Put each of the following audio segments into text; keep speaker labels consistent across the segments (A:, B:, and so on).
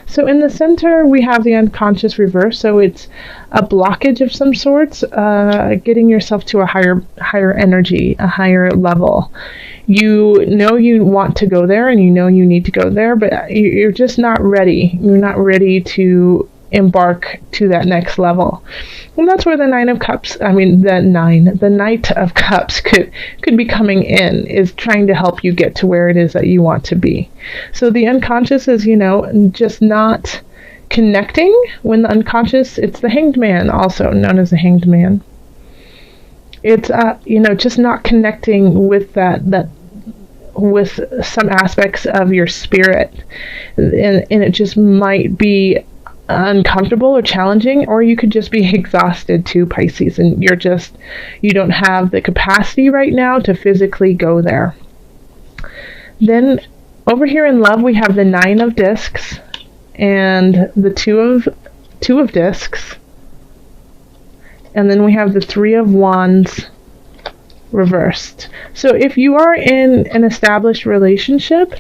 A: So in the center, we have the unconscious reverse. So it's a blockage of some sorts, getting yourself to a higher energy, a higher level. You know you want to go there, and you know you need to go there, but you're just not ready. You're not ready to embark to that next level. And that's where the Knight of Cups could be coming in, is trying to help you get to where it is that you want to be. So the unconscious is, just not connecting. When the unconscious, it's the Hanged Man, also known as the Hanged Man. It's just not connecting with that with some aspects of your spirit, and it just might be uncomfortable or challenging, or you could just be exhausted too, Pisces, and you don't have the capacity right now to physically go there. Then over here in love, we have the 9 of Discs and the two of Discs, and then we have the 3 of Wands reversed. So if you are in an established relationship,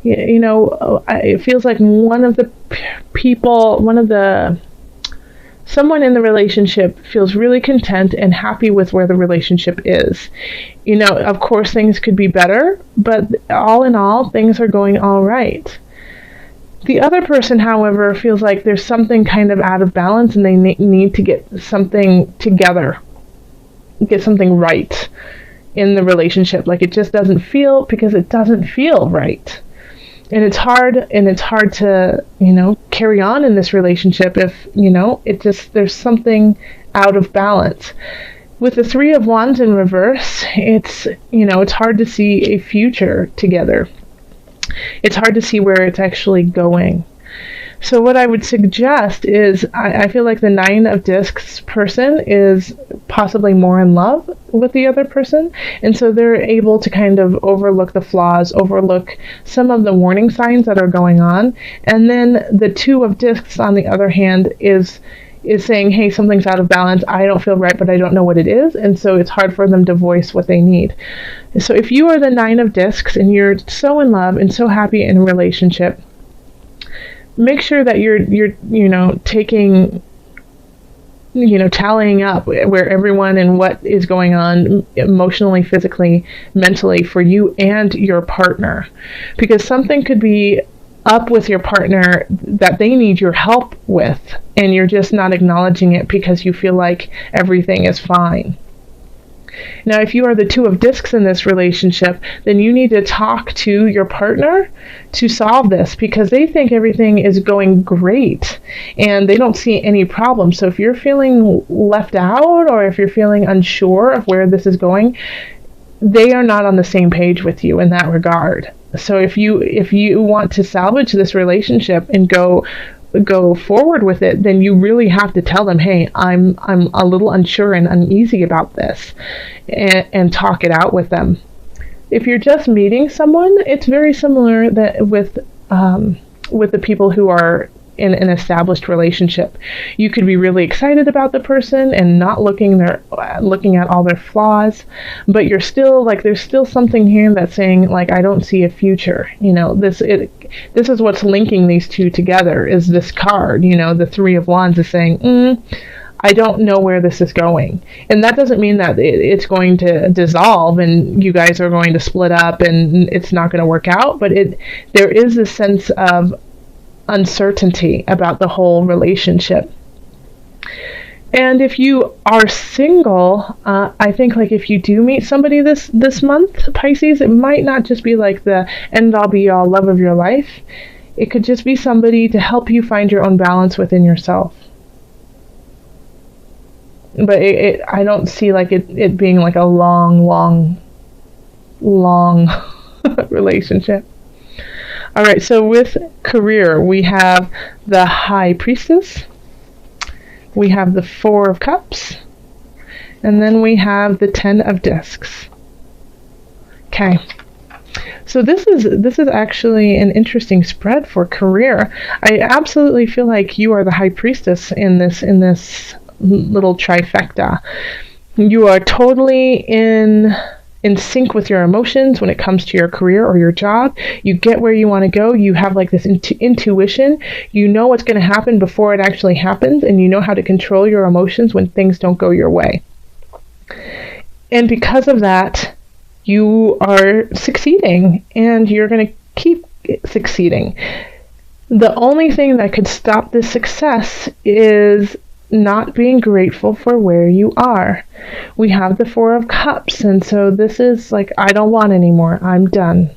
A: it feels like someone in the relationship feels really content and happy with where the relationship is. Of course things could be better, but all in all, things are going all right. The other person, however, feels like there's something kind of out of balance, and they need to get something together, get something right in the relationship. Like it just doesn't feel right. And it's hard to, carry on in this relationship if, there's something out of balance. With the 3 of Wands in reverse, it's hard to see a future together. It's hard to see where it's actually going. So what I would suggest is, I feel like the 9 of Discs person is possibly more in love with the other person, and so they're able to kind of overlook the flaws, overlook some of the warning signs that are going on. And then the 2 of Discs, on the other hand, is saying, hey, something's out of balance, I don't feel right, but I don't know what it is, and so it's hard for them to voice what they need. So if you are the 9 of Discs and you're so in love and so happy in a relationship, make sure that you're taking, tallying up where everyone and what is going on emotionally, physically, mentally for you and your partner, because something could be up with your partner that they need your help with, and you're just not acknowledging it because you feel like everything is fine. Now, if you are the 2 of Discs in this relationship, then you need to talk to your partner to solve this, because they think everything is going great and they don't see any problem. So if you're feeling left out, or if you're feeling unsure of where this is going, they are not on the same page with you in that regard. So if you want to salvage this relationship and go forward with it, then you really have to tell them, hey, I'm a little unsure and uneasy about this, and talk it out with them. If you're just meeting someone, it's very similar that with the people who are in an established relationship. You could be really excited about the person and not looking at all their flaws, but you're still like, there's still something here that's saying, like, I don't see a future. This is what's linking these two together, is this card. The 3 of Wands is saying, I don't know where this is going. And that doesn't mean that it's going to dissolve and you guys are going to split up and it's not going to work out, but there is a sense of uncertainty about the whole relationship. And if you are single, I think, like, if you do meet somebody this month, Pisces, it might not just be like the end-all be-all love of your life. It could just be somebody to help you find your own balance within yourself. But I don't see like it being like a long relationship. All right, so with career, we have the High Priestess, we have the 4 of Cups, and then we have the 10 of Discs. Okay, so this is actually an interesting spread for career. I absolutely feel like you are the High Priestess in this little trifecta. You are totally in in sync with your emotions when it comes to your career or your job. You get where you want to go. You have like this intuition. You know what's going to happen before it actually happens, and you know how to control your emotions when things don't go your way. And because of that, you are succeeding, and you're going to keep succeeding. The only thing that could stop this success is not being grateful for where you are. We have the Four of Cups, and so this is like, I don't want anymore. I'm done.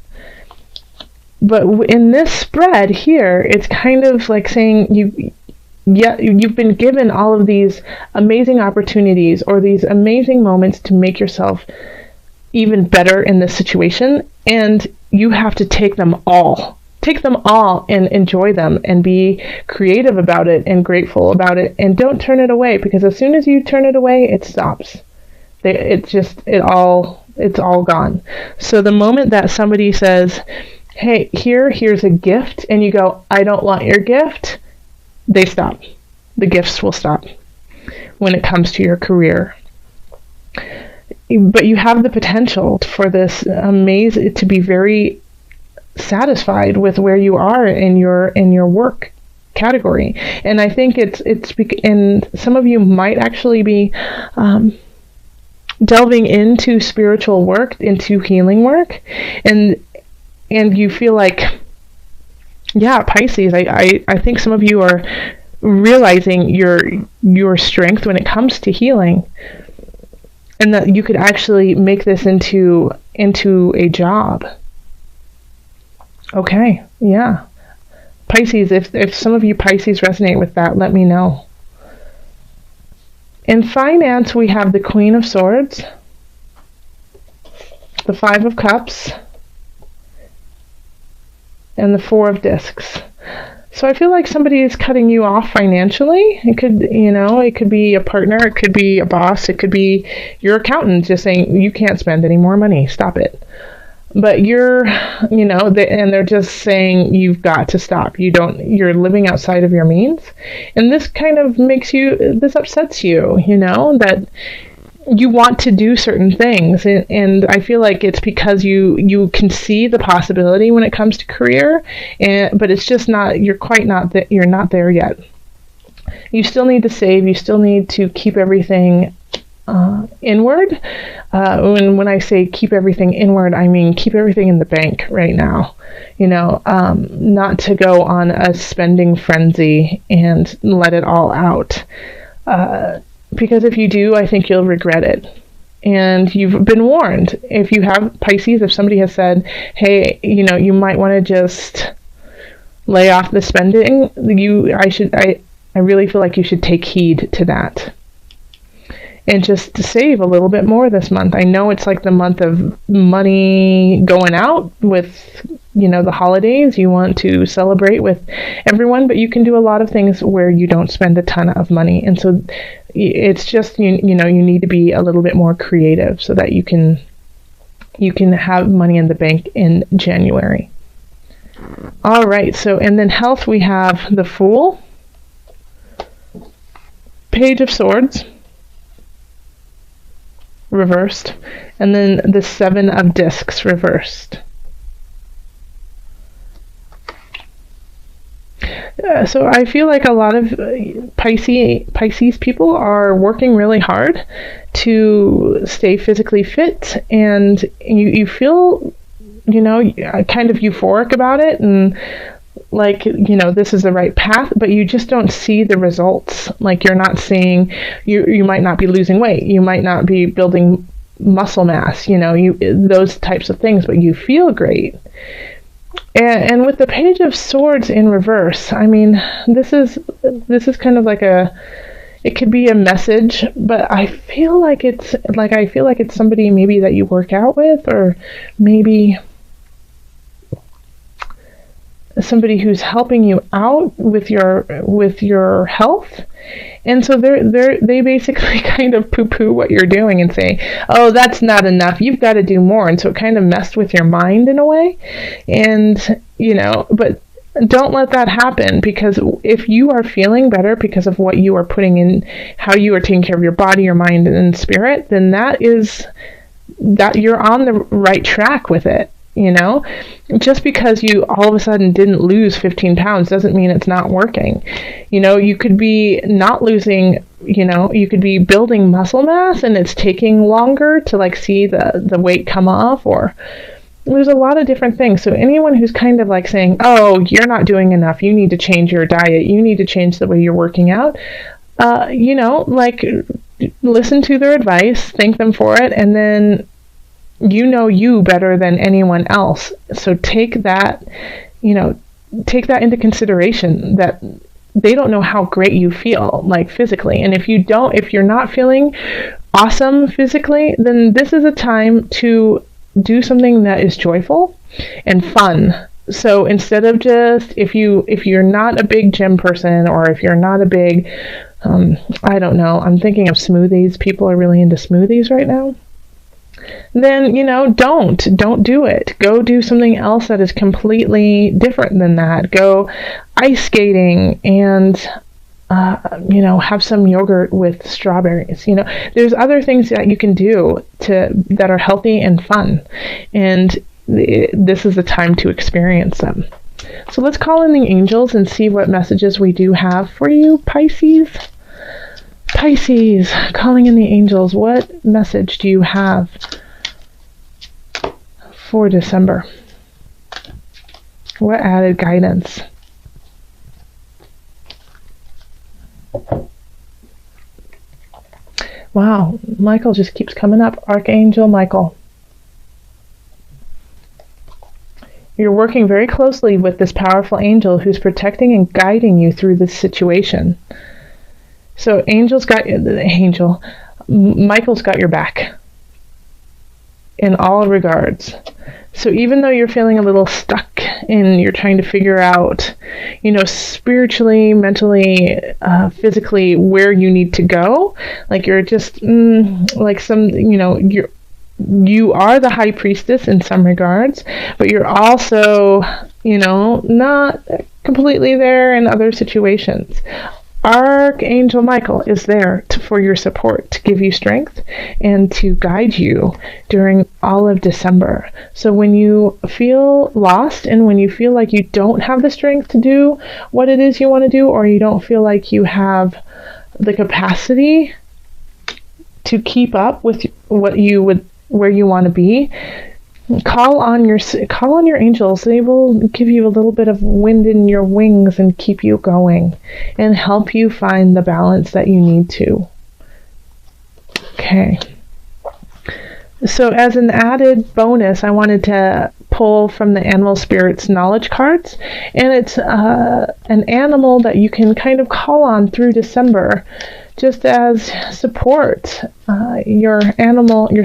A: But in this spread here, it's kind of like saying you've been given all of these amazing opportunities or these amazing moments to make yourself even better in this situation, and you have to take them all. Take them all and enjoy them and be creative about it and grateful about it, and don't turn it away, because as soon as you turn it away, it stops. It's all gone. So the moment that somebody says, hey, here's a gift, and you go, I don't want your gift, they stop. The gifts will stop when it comes to your career. But you have the potential for this to be very satisfied with where you are in your work category. And I think and some of you might actually be delving into spiritual work, into healing work, and you feel like, yeah, Pisces, I think some of you are realizing your strength when it comes to healing, and that you could actually make this into a job. Okay, yeah. Pisces, if some of you Pisces resonate with that, let me know. In finance, we have the Queen of Swords, the Five of Cups, and the Four of Discs. So I feel like somebody is cutting you off financially. It could be a partner, it could be a boss, it could be your accountant just saying, you can't spend any more money, stop it. But and they're just saying you've got to stop. You're living outside of your means. And this kind of this upsets you, that you want to do certain things. And I feel like it's because you can see the possibility when it comes to career, but it's just you're not there yet. You still need to save. You still need to keep everything inward. When I say keep everything inward, I mean keep everything in the bank right now. Not to go on a spending frenzy and let it all out. Because if you do, I think you'll regret it. And you've been warned. If you have Pisces, if somebody has said, hey, you might want to just lay off the spending, I really feel like you should take heed to that. And just to save a little bit more this month. I know it's like the month of money going out with, the holidays. You want to celebrate with everyone, but you can do a lot of things where you don't spend a ton of money. And so it's just, you need to be a little bit more creative so that you can have money in the bank in January. All right. So, and then health, we have the Fool, Page of Swords, reversed, and then the Seven of Discs reversed. So I feel like a lot of Pisces people are working really hard to stay physically fit, and you feel, kind of euphoric about it, and like, this is the right path, but you just don't see the results. Like, you're not seeing, you might not be losing weight, you might not be building muscle mass, those types of things, but you feel great. And with the Page of Swords in reverse, I mean, this is kind of like it could be a message, but I feel like it's somebody maybe that you work out with, or maybe somebody who's helping you out with your health. And so they basically kind of poo-poo what you're doing and say, oh, that's not enough, you've got to do more. And so it kind of messed with your mind in a way. And, but don't let that happen, because if you are feeling better because of what you are putting in, how you are taking care of your body, your mind, and spirit, then that is that you're on the right track with it. Just because you all of a sudden didn't lose 15 pounds doesn't mean it's not working. You could be not losing, you could be building muscle mass and it's taking longer to like see the weight come off, or there's a lot of different things. So anyone who's kind of like saying, oh, you're not doing enough, you need to change your diet, you need to change the way you're working out, like listen to their advice, thank them for it, and then you better than anyone else. So take that into consideration, that they don't know how great you feel, like physically. And if you're not feeling awesome physically, then this is a time to do something that is joyful and fun. So instead of just, if you're not a big gym person, or if you're not a big, I don't know, I'm thinking of smoothies. People are really into smoothies right now. Then, don't do it. Go do something else that is completely different than that. Go ice skating and, have some yogurt with strawberries. There's other things that you can do that are healthy and fun. And this is the time to experience them. So let's call in the angels and see what messages we do have for you, Pisces. Pisces, calling in the angels, what message do you have for December? What added guidance? Wow, Michael just keeps coming up. Archangel Michael. You're working very closely with this powerful angel who's protecting and guiding you through this situation. So Michael's got your back in all regards. So even though you're feeling a little stuck and you're trying to figure out, spiritually, mentally, physically, where you need to go, like you're just like you are the high priestess in some regards, but you're also, not completely there in other situations. Archangel Michael is there for your support, to give you strength and to guide you during all of December. So when you feel lost and when you feel like you don't have the strength to do what it is you want to do, or you don't feel like you have the capacity to keep up with where you want to be, call on your angels. They will give you a little bit of wind in your wings and keep you going and help you find the balance that you need to. Okay. So as an added bonus, I wanted to pull from the Animal Spirits knowledge cards, and it's an animal that you can kind of call on through December, just as support, your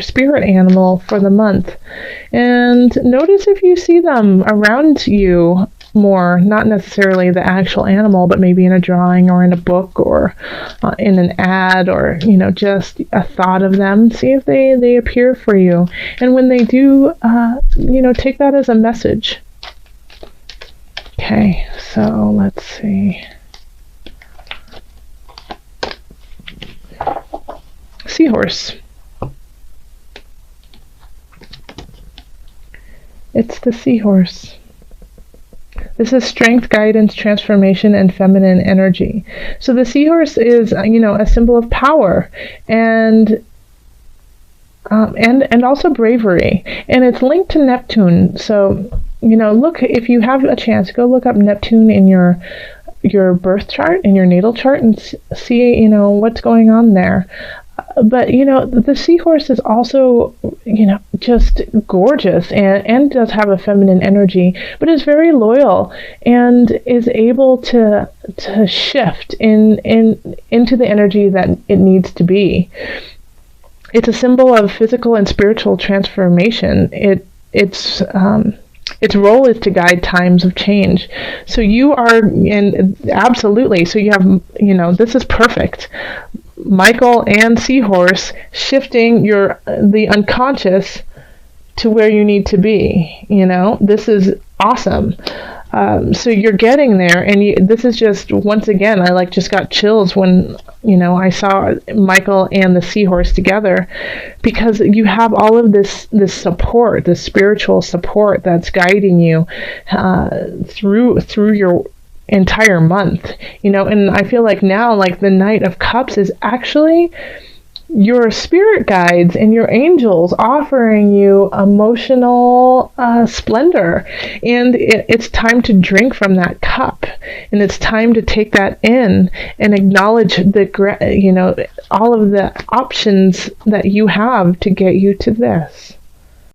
A: spirit animal for the month. And notice if you see them around you more, not necessarily the actual animal, but maybe in a drawing or in a book or in an ad, or just a thought of them. See if they appear for you, and when they do, take that as a message. Okay, so let's see. Seahorse. It's the seahorse. This is strength, guidance, transformation, and feminine energy. So the seahorse is, a symbol of power and also bravery, and it's linked to Neptune. So look, if you have a chance, go look up Neptune in your birth chart, in your natal chart, and see what's going on there. But the seahorse is also just gorgeous and does have a feminine energy, but is very loyal and is able to shift into the energy that it needs to be. It's a symbol of physical and spiritual transformation. Its role is to guide times of change. So you are, and absolutely, so you have, this is perfect. Michael and Seahorse shifting the unconscious to where you need to be. This is awesome. So you're getting there, and this is just, once again, I just got chills when I saw Michael and the seahorse together, because you have all of this support, this spiritual support that's guiding you through your entire month. And I feel like now, the Knight of Cups is actually your spirit guides and your angels offering you emotional splendor, and it's time to drink from that cup, and it's time to take that in and acknowledge all of the options that you have to get you to this.